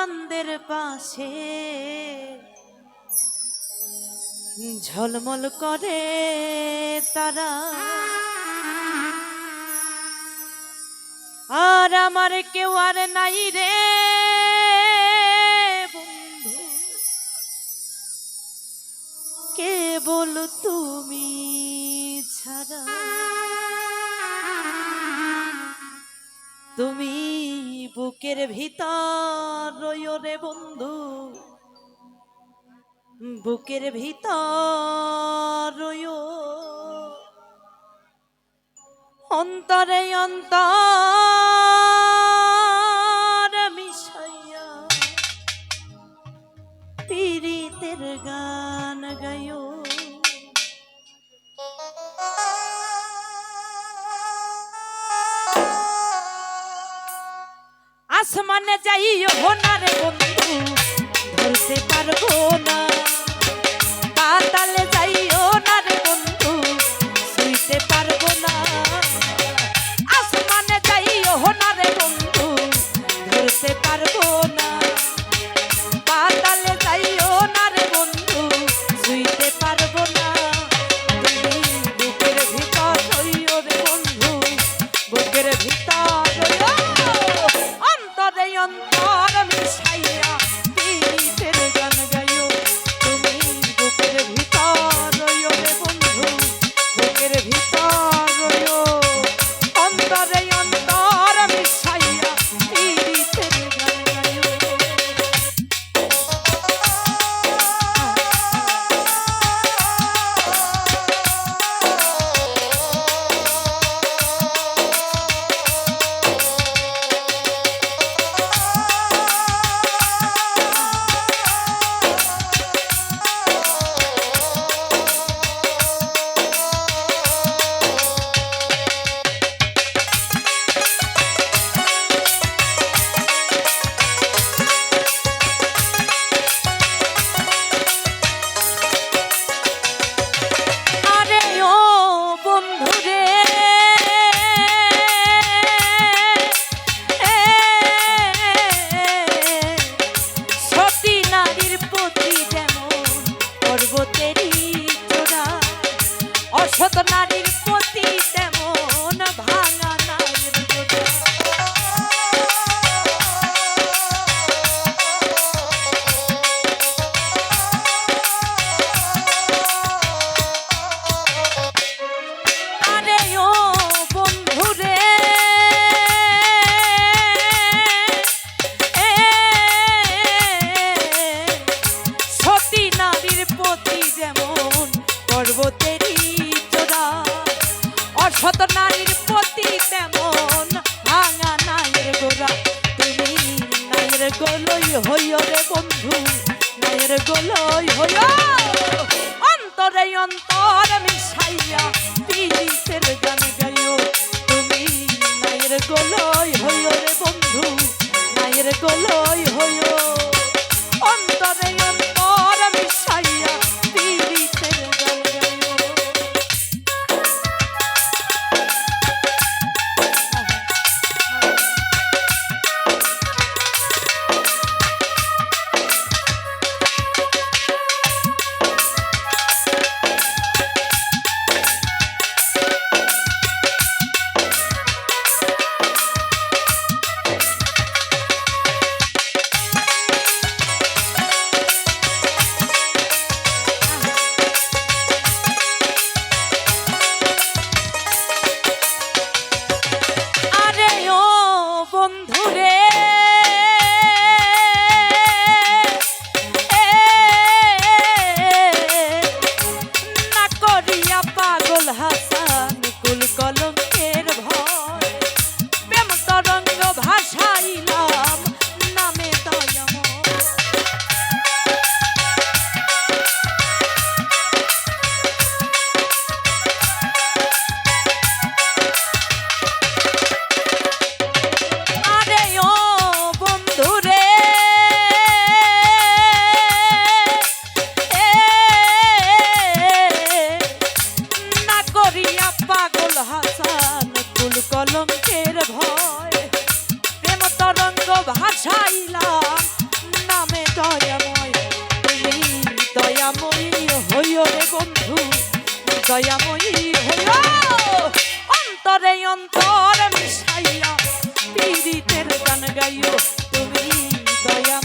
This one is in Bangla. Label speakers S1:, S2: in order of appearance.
S1: চাঁদের পাশে ঝলমল করে তারা, আর আমার কেউ আর নাই রে বন্ধু, কেবল তুমি ছাড়া। তুমি বুকের ভিতর রইও রে বন্ধু, বুকের ভিতর রইও, অন্তরে অন্তর মিশাইয়া পীড়িতের গান গাইও। আসমানে যাইও না রে বন্ধু, ধরতে পারবো না, পাতালে যাইও না রে বন্ধু, ছুঁইতে পারবো না। আসমানে যাইও না রে বন্ধু, ধরতে পারবো না, পাতালে যাইও না রে বন্ধু, ছুঁইতে পারবো না। তুমি বুকের ভিতর রইও রে বন্ধু, বুকের ভিতর রইও, অন্তরে অন্তর মিশাইয়া পীড়িতের গান গাইও। তুমি বুকের ভিতর রইও রে বন্ধু, বুকের ভিতর রইও, অন্তরে অন্তর মিশাইয়া পীড়িতের গান গাইও। অসৎ নারীর প্রতি তেমন ভাঙা নারীর গোদা। আরে ও বন্ধু রে, সতী নারীর প্রতি যেমন পর্বতেরই চূড়া, অসৎ নারীর প্রতি তেমন ভাঙা নায়ের গোড়া। তুমি নায়ের গোলই হইও রে বন্ধু, নায়ের গোলই হইও, অন্তরে অন্তর মিশাইয়া পীড়িতের গান গাইও। তুমি নায়ের গোলই হইও রে বন্ধু, নায়ের গোলই হইও, অন্তরে অন্তর মিশাইয়া পীড়িতের গান গাইও। আরে ও দয়াময়ী হইও অন্তরে অন্তর মিশাইয়া পীড়িতের গান গাইও তুমি দয়াময়ী